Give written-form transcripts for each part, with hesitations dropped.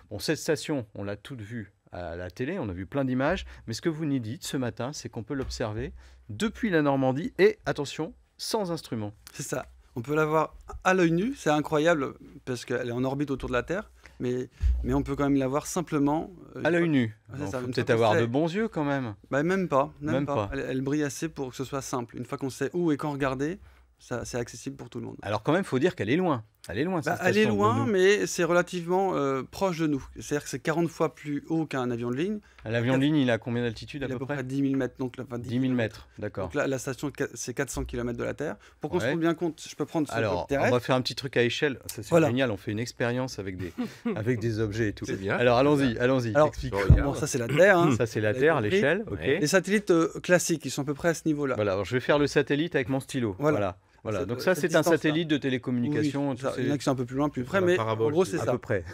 Bon, cette station, on l'a toute vue à la télé, on a vu plein d'images, mais ce que vous nous dites ce matin, c'est qu'on peut l'observer depuis la Normandie et, attention, sans instrument. C'est ça. On peut la voir à l'œil nu, c'est incroyable parce qu'elle est en orbite autour de la Terre, mais on peut quand même la voir simplement. À l'œil nu. Ouais, Il ça, faut une peut-être fois qu'on avoir sait- de bons yeux quand même. Bah, même pas. Même pas. Elle brille assez pour que ce soit simple. Une fois qu'on sait où et quand regarder, c'est accessible pour tout le monde. Alors quand même, il faut dire qu'elle est loin. Elle est loin, cette Elle est station de loin, nous. mais c'est relativement proche de nous. C'est-à-dire que c'est 40 fois plus haut qu'un avion de ligne. L'avion de ligne, il a combien d'altitude Il à est à peu peu près près 10 000 mètres. Donc, enfin, 10 000 mètres, d'accord. Donc là, la station, c'est 400 km de la Terre. Pour qu'on se Ouais. rende bien compte, je peux prendre ce Alors, globe on terrestre. va faire un petit truc à échelle. Ça, c'est Voilà. génial. On fait une expérience avec des, avec des objets et tout. C'est bien. Alors, allons-y, Alors, t'expliques. Bon, ça, c'est la Terre. Hein. Ça, c'est la Vous Terre, avez compris. l'échelle. Ok. Ouais. Les satellites classiques, ils sont à peu près à ce niveau-là. Voilà, alors je vais faire le satellite avec mon stylo. Voilà. Voilà. Donc Cette ça, c'est un distance-là. satellite de télécommunication. Oui, tout ça, ces- il y en a qui sont un peu plus loin, plus près, la mais parabole, en gros, c'est c'est à ça. peu près.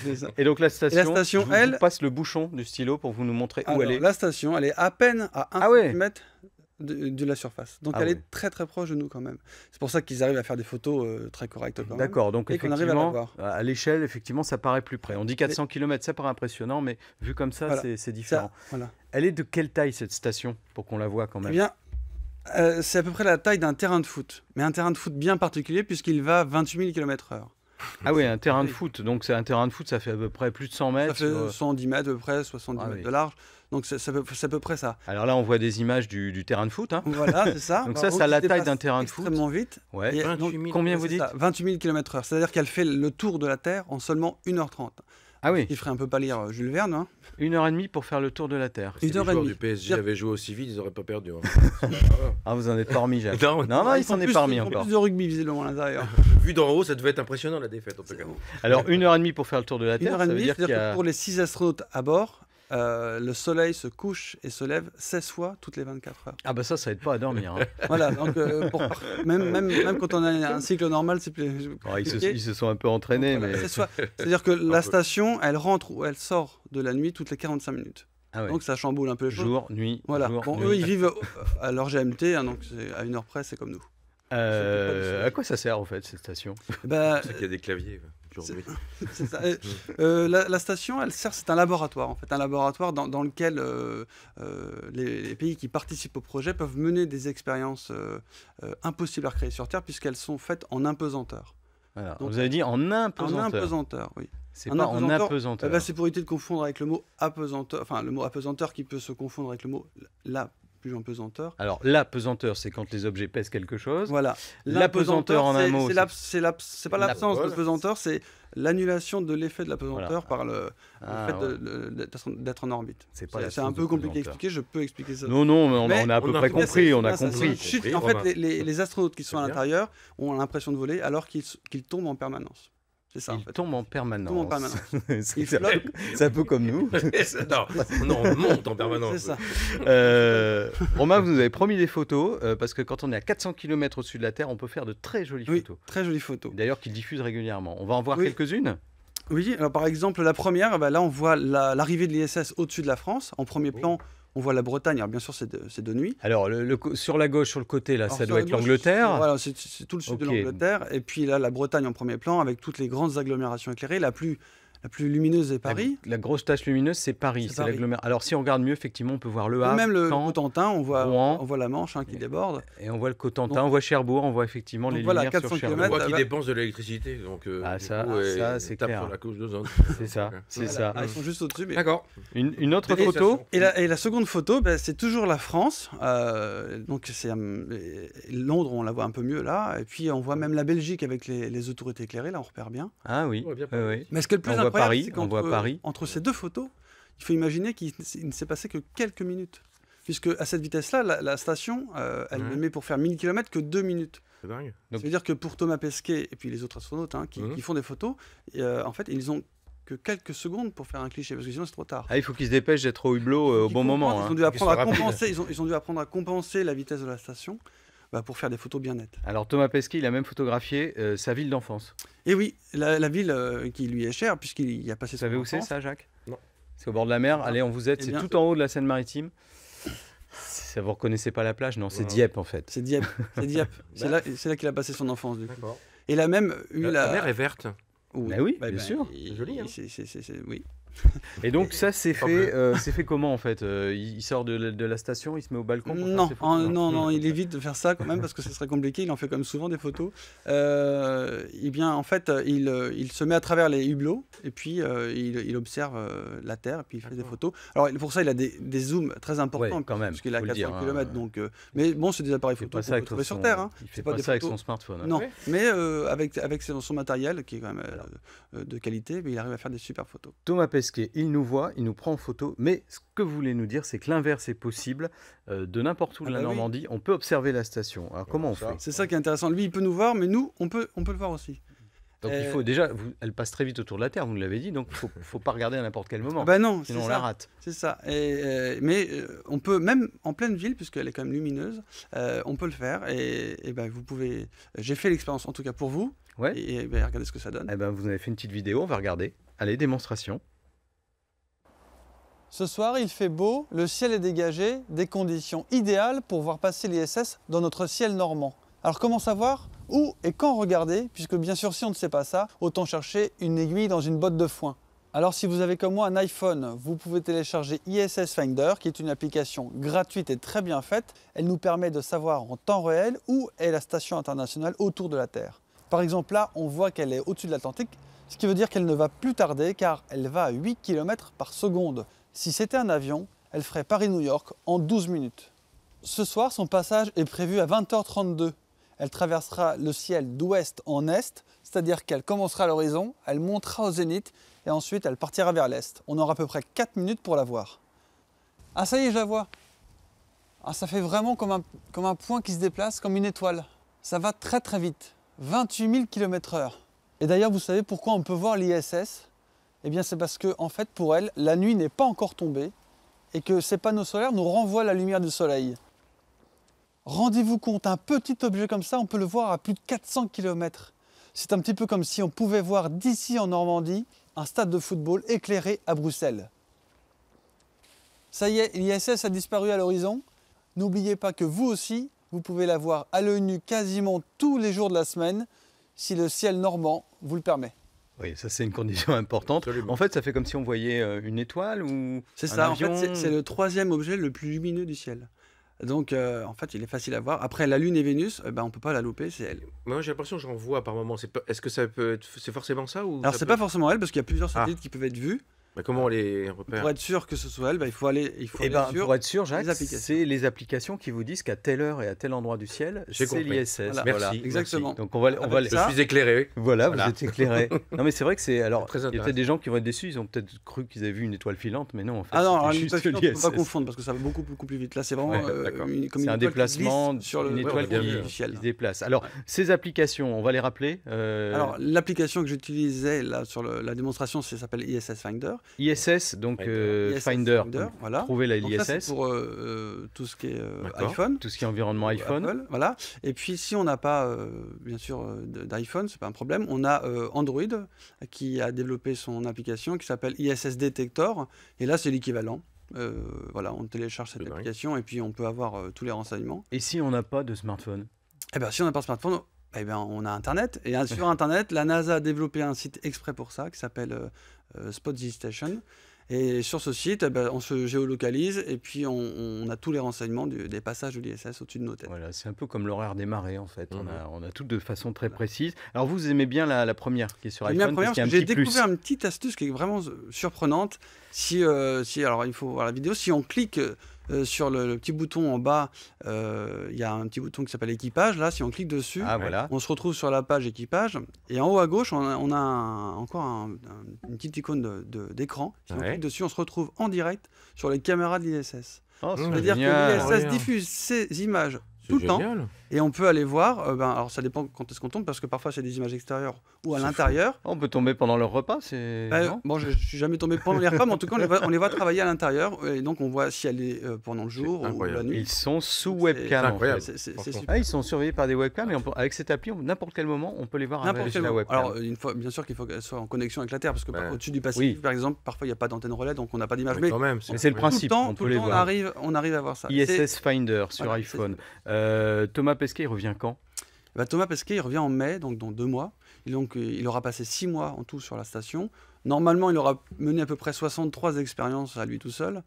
C'est ça. Et donc la station, station, je vous elle- passe le bouchon du stylo pour vous nous montrer où Alors, elle est. la station, elle est à peine à 1 Ah ouais. cm de la surface. Donc Ah elle ouais. est très très proche de nous quand même. C'est pour ça qu'ils arrivent à faire des photos très correctes quand même. D'accord, donc Et qu'on arrive à la effectivement, voir. à l'échelle, effectivement, ça paraît plus près. On dit 400 km, ça paraît impressionnant, mais vu comme ça, Voilà. c'est Ça, différent. voilà. Elle est de quelle taille cette station pour qu'on la voit quand Eh même? bien, c'est à peu près la taille d'un terrain de foot. Mais un terrain de foot bien particulier puisqu'il va à 28 000 km/h. Ah oui, un terrain de Oui. foot. Donc c'est un terrain de foot, ça fait à peu près plus de 100 Ça mètres. fait 110 mètres à peu près, 70 Ah mètres oui. de large. Donc c'est à peu près ça. Alors là, on voit des images du terrain de foot. Hein. Voilà, c'est ça. Donc En ça, gros, ça a la qui taille dépasse d'un terrain de foot. extrêmement vite. Ouais. Et 28 donc, 000. Combien vous c'est dites? ça, 28 000 km/h. C'est-à-dire qu'elle fait le tour de la Terre en seulement 1h30. Ah oui, Il ferait un peu pâlir Jules Verne. Hein. 1h30 pour faire le tour de la Terre. Si les 1h30. joueurs du PSG Dire- avaient joué aussi vite, ils n'auraient pas perdu. Hein. Ah, vous en êtes pas remis, Jacques. Non, Non, il s'en est pas remis Ils font encore. plus de rugby visiblement à l'intérieur. Vu d'en haut, ça devait être impressionnant la défaite en tout cas. Alors 1h30 pour faire le tour de la Terre, ça veut 1h30, dire qu'il y c'est-à-dire a... que pour les 6 astronautes à bord, le soleil se couche et se lève 16 fois toutes les 24 heures. Ah bah ça aide pas à dormir. Hein. Voilà, donc même quand on a un cycle normal, c'est plus Oh, ils compliqué. se sont un peu entraînés, Voilà, mais... c'est-à-dire que la peu. station, elle rentre ou elle sort de la nuit toutes les 45 minutes. Ah ouais. Donc ça chamboule un peu les choses. Jour, nuit, Voilà. jour, Bon, nuit. eux, ils vivent à leur GMT, hein, donc à 1 heure près, c'est comme nous. À quoi ça sert en fait cette station? Bah, C'est pour ça qu'il y a des claviers. Jour c'est- nuit. c'est ça. La station, elle sert, c'est un laboratoire en fait, un laboratoire dans lequel les pays qui participent au projet peuvent mener des expériences impossibles à recréer sur Terre puisqu'elles sont faites en impesanteur. Voilà. Donc, Vous avez dit en En impesanteur. impesanteur, oui. C'est en pas en apesanteur, apesanteur. Bah, c'est pour éviter de confondre avec le mot apesanteur, enfin le mot apesanteur qui peut se confondre avec le mot la plus en pesanteur. Alors la pesanteur, c'est quand les objets pèsent quelque chose. Voilà. L'apesanteur, en un mot, c'est pas l'absence de Voilà. pesanteur, c'est l'annulation de l'effet de la pesanteur Voilà. par le Ah, fait ouais. d'être en orbite. C'est pas la C'est un source peu de compliqué à pesanteur. expliquer, je peux expliquer ça. Non, non, mais Mais on a à peu on a près compris, compris, on a Là, ça, c'est compris. une chute. compris, En fait, Romain. les astronautes qui sont à C'est bien. l'intérieur ont l'impression de voler alors qu'ils tombent en permanence. C'est ça, en Il fait. tombe en permanence. Tombe en permanence. C'est Il un peu- flotte. c'est un peu comme nous. non, on monte en permanence. C'est ça. Romain, vous nous avez promis des photos, parce que quand on est à 400 km au-dessus de la Terre, on peut faire de très jolies Oui, photos. très jolie photo. D'ailleurs, qu'ils diffusent régulièrement. On va en voir Oui. quelques-unes. Oui, alors par exemple, la première, bah là, on voit l'arrivée de l'ISS au-dessus de la France. En premier plan, on voit la Bretagne. Alors bien sûr, c'est de nuit. Alors, sur la gauche, sur le côté, là, Alors, ça sur doit la être gauche, l'Angleterre. Voilà, c'est tout le sud de Ok. l'Angleterre. Et puis là, la Bretagne en premier plan, avec toutes les grandes agglomérations éclairées. La plus lumineuse est Paris. La grosse tache lumineuse, c'est Paris. C'est C'est Paris. l'agglomération. Alors, si on regarde mieux, effectivement, on peut voir le Ou Havre, même le Caen, Cotentin, on Rouen. voit la Manche qui déborde. et on voit le Cotentin, Donc- on voit Cherbourg, on voit effectivement donc les voilà, lumières 400 sur On Cherbourg. kilomètres. voit qu'ils va- dépensent de l'électricité. Donc, Ah, du ça, coup, ça, c'est tape clair. sur la couche d'ozone. C'est ça, c'est Voilà. ça. Ah, ils sont juste au-dessus. mais- D'accord. Une autre Et photo. ça sent- Et la seconde photo, ben, c'est toujours la France. Donc c'est Londres, on la voit un peu mieux là. Et puis on voit même la Belgique avec les autorités éclairées. Là, on repère bien. Ah oui, Ouais, bien oui, oui. Mais ce qui est le plus On voit incroyable, Paris, c'est on voit Paris. entre ces deux photos, il faut imaginer qu'il ne s'est passé que quelques minutes. Puisque à cette vitesse-là, la station, elle Ouais. ne met pour faire 1000 km que 2 minutes. C'est dingue. Donc- Ça veut dire que pour Thomas Pesquet et puis les autres astronautes qui font des photos, en fait, ils ont que quelques secondes pour faire un cliché, parce que sinon c'est trop tard. Ah, il faut qu'ils se dépêchent d'être au hublot au Ils bon moment. comprennent, hein. Ils ont dû apprendre à Qu'ils soient compenser. Ils ont dû apprendre à compenser la vitesse de la station pour faire des photos bien nettes. Alors Thomas Pesquet, il a même photographié sa ville d'enfance. Et oui, la ville qui lui est chère, puisqu'il y a passé Vous son savez où c'est enfance. ça, Jacques? Non. C'est au bord de la mer. Allez, on vous aide. Eh C'est bien- tout en haut de la Seine-Maritime. Ça, vous reconnaissez pas la plage? Non, c'est Non. Dieppe en fait. C'est Dieppe. C'est Dieppe. C'est là qu'il a passé son enfance, du coup. D'accord. Et il a même eu La mer est verte. Oui. Bah oui, Bah, bien bah, sûr. C'est joli, hein. Oui. Et donc ça, c'est fait comment en fait? Il sort de la station, il se met au balcon pour faire Non, ses photos? non, il évite de faire ça quand même parce que ce serait compliqué. Il en fait comme souvent des photos. Eh bien, en fait, il se met à travers les hublots et puis il observe la Terre et puis il fait des D'accord. photos. Alors pour ça, il a des zooms très importants Ouais, quand même, parce qu'il a faut le 400 dire, hein. km. Donc, mais bon, c'est des appareils Il fait photo pas qu'on ça peut avec trouver sur son- Terre. Hein. Il C'est fait pas pas des ça avec photos. son smartphone, hein. Non, Ouais. mais avec son matériel qui est quand même de qualité, mais il arrive à faire des super photos. Thomas Pesquet, il nous voit, il nous prend en photo, mais ce que vous voulez nous dire, c'est que l'inverse est possible. De n'importe où de Ah la bah oui. Normandie, on peut observer la station. Alors comment on ça. fait? C'est ça qui est intéressant. Lui, il peut nous voir, mais nous, on peut le voir aussi. Donc il faut déjà, elle passe très vite autour de la Terre, vous l'avez dit, donc faut pas regarder à n'importe quel moment, Ah bah non, c'est sinon on ça. la rate. C'est ça. Mais on peut, même en pleine ville, puisqu'elle est quand même lumineuse, on peut le faire. Et ben, vous pouvez. J'ai fait l'expérience, en tout cas pour vous. Ouais. Et ben, regardez ce que ça donne. Eh ben, vous avez fait une petite vidéo, on va regarder. Allez, démonstration. Ce soir, il fait beau, le ciel est dégagé, des conditions idéales pour voir passer l'ISS dans notre ciel normand. Alors comment savoir où et quand regarder, puisque bien sûr si on ne sait pas ça, autant chercher une aiguille dans une botte de foin. Alors si vous avez comme moi un iPhone, vous pouvez télécharger ISS Finder, qui est une application gratuite et très bien faite. Elle nous permet de savoir en temps réel où est la station internationale autour de la Terre. Par exemple là, on voit qu'elle est au-dessus de l'Atlantique, ce qui veut dire qu'elle ne va plus tarder car elle va à 8 km par seconde. Si c'était un avion, elle ferait Paris-New York en 12 minutes. Ce soir, son passage est prévu à 20h32. Elle traversera le ciel d'ouest en est, c'est-à-dire qu'elle commencera à l'horizon, elle montera au zénith et ensuite elle partira vers l'est. On aura à peu près 4 minutes pour la voir. Ah ça y est, je la vois. Ah, ça fait vraiment comme un point qui se déplace, comme une étoile. Ça va très très vite, 28 000 km/h. Et d'ailleurs, vous savez pourquoi on peut voir l'ISS ? Eh bien, c'est parce que, en fait, pour elle, la nuit n'est pas encore tombée et que ces panneaux solaires nous renvoient la lumière du soleil. Rendez-vous compte, un petit objet comme ça, on peut le voir à plus de 400 km. C'est un petit peu comme si on pouvait voir d'ici en Normandie un stade de football éclairé à Bruxelles. Ça y est, l'ISS a disparu à l'horizon. N'oubliez pas que vous aussi, vous pouvez la voir à l'œil nu quasiment tous les jours de la semaine, si le ciel normand vous le permet. Oui, ça c'est une condition importante. Absolument. En fait, ça fait comme si on voyait une étoile ou C'est un ça, en avion. fait, c'est le troisième objet le plus lumineux du ciel. Donc, en fait, il est facile à voir. Après, la Lune et Vénus, on ne peut pas la louper, c'est elle. Moi, j'ai l'impression que j'en vois par moment. Est-ce que ça peut être. C'est forcément ça ou Alors, ça c'est peut- pas forcément elle, parce qu'il y a plusieurs satellites qui peuvent être vus. Mais comment on les repère? Pour être sûr que ce soit elle, il faut aller Eh ben, sur... pour être sûr, Jacques, les applications. c'est les applications qui vous disent qu'à telle heure et à tel endroit du ciel, J'ai c'est compris. l'ISS. Voilà. Merci. Exactement. Donc on va Avec les- Je ça. suis éclairé. Voilà, Voilà. vous êtes éclairé. Non mais c'est vrai que c'est alors Très il y a peut-être intéressant. des gens qui vont être déçus, ils ont peut-être cru qu'ils avaient vu une étoile filante, mais non en fait. Ah non, c'était alors, une juste étoile filante, on ne peut pas l'ISS. confondre, parce que ça va beaucoup plus vite. Là, c'est vraiment Ouais, d'accord. comme C'est une un étoile qui déplacement glisse sur le d'une Ouais, on étoile a bien qui, vu, du ciel. qui se déplace. Alors ces applications, on va les rappeler. Alors, l'application que j'utilisais là sur la démonstration, ça s'appelle ISS Finder. ISS donc Finder. ISS Finder, voilà. trouver la Donc ça, c'est l'ISS, pour tout ce qui est D'accord. iPhone. tout ce qui est environnement ou iPhone. Apple, voilà. Et puis si on n'a pas, bien sûr, d'iPhone, c'est pas un problème. On a Android qui a développé son application qui s'appelle ISS Detector. Et là, c'est l'équivalent. Voilà, on télécharge cette C'est dingue. application et puis on peut avoir tous les renseignements. Et si on n'a pas de smartphone? Et bien, si on n'a pas de smartphone, eh ben, on a Internet. Et sur Internet, la NASA a développé un site exprès pour ça qui s'appelle Spot the Station. Et sur ce site, eh ben, on se géolocalise et puis on a tous les renseignements des passages de l'ISS au-dessus de nos têtes. Voilà, c'est un peu comme l'horaire des marées en fait. Mhm. On a tout de façon très précise. Alors vous aimez bien la première qui est sur J'aime bien iPhone la parce première qu'il y a un parce que petit j'ai plus. découvert une petite astuce qui est vraiment surprenante. Alors il faut voir la vidéo. Si on clique sur le petit bouton en bas, il y a un petit bouton qui s'appelle équipage. Là, si on clique dessus, Ah voilà. on se retrouve sur la page équipage. Et en haut à gauche, on a encore une petite icône d'écran. Si on Ouais. clique dessus, on se retrouve en direct sur les caméras de l'ISS. Oh, c'est C'est-à-dire que génial. l'ISS Regarde. diffuse ces images C'est tout le temps. génial. Et on peut aller voir, alors ça dépend quand est-ce qu'on tombe, parce que parfois c'est des images extérieures ou à C'est l'intérieur. On peut tomber pendant leur repas, c'est. non Bon, je suis jamais tombé pendant les repas, mais en tout cas, on les voit travailler à l'intérieur, et donc on voit si elle est pendant le jour ou incroyable. la nuit. Ils sont sous C'est webcam. en incroyable. fait. C'est Franchement. super. Ah, ils sont surveillés par des webcams et avec cette appli, n'importe quel moment, on peut les voir N'importe avec quel la moment. webcam. Alors, une fois, bien sûr qu'il faut qu'elle soit en connexion avec la Terre, parce que Ouais. au-dessus du Pacifique, Oui. par exemple, parfois il n'y a pas d'antenne relais, donc on n'a pas d'image. Mais Mais quand même. Mais c'est le tout principe, le temps, on tout peut le les temps, voir. on arrive à voir ça. ISS Finder sur Voilà, iPhone. Thomas Pesquet, il revient quand? Thomas Pesquet, il revient en mai, donc dans 2 mois. Donc, il aura passé 6 mois en tout sur la station. Normalement, il aura mené à peu près 63 expériences à lui tout seul.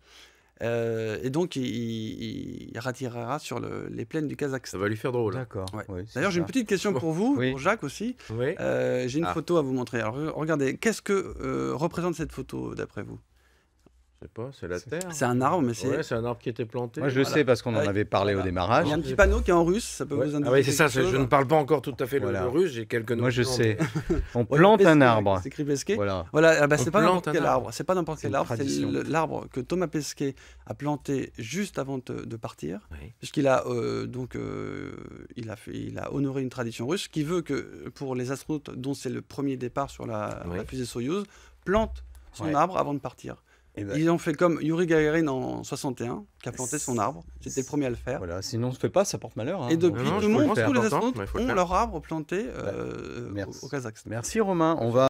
Et donc, il ratirera sur les plaines du Ça Kazakhstan. va lui faire drôle. D'accord. Ouais. Oui, c'est D'ailleurs, j'ai une ça. petite question pour vous, Oui. pour Jacques aussi. Oui. J'ai une Ah. photo à vous montrer. Alors, regardez, qu'est-ce que représente cette photo d'après vous? Je sais pas, c'est la terre. C'est un arbre, mais c'est... Ouais, c'est un arbre qui était planté. Moi, je le sais parce qu'on en Ouais. avait parlé au Voilà. démarrage. Il y a un petit panneau qui est en russe, ça peut Ouais. vous indiquer Ah oui, c'est ça, quelque chose. je ne parle pas encore tout à fait Voilà. le russe, j'ai quelques Moi, je notions, sais. mais- On Ouais, plante un Pesquet, arbre. C'est écrit Pesquet. Voilà. Voilà, ah bah, On c'est pas plante n'importe un quel arbre. arbre. C'est pas n'importe C'est quel une arbre. C'est tradition. l'arbre que Thomas Pesquet a planté juste avant de partir, Oui. puisqu'il a il a honoré une tradition russe qui veut que pour les astronautes dont c'est le premier départ sur la Oui. fusée Soyouz, plante son Ouais. arbre avant de partir. Et ben, Ils ont fait comme Yuri Gagarin en 61, qui a planté son arbre. C'était le premier à le faire. voilà. Sinon, on se fait pas, ça porte malheur. hein. Et depuis, Non, non, tout je le monde, comprends, c'est tous les important, astronautes mais il faut le ont faire. leur arbre planté Merci. au Kazakhstan. Merci Romain. On va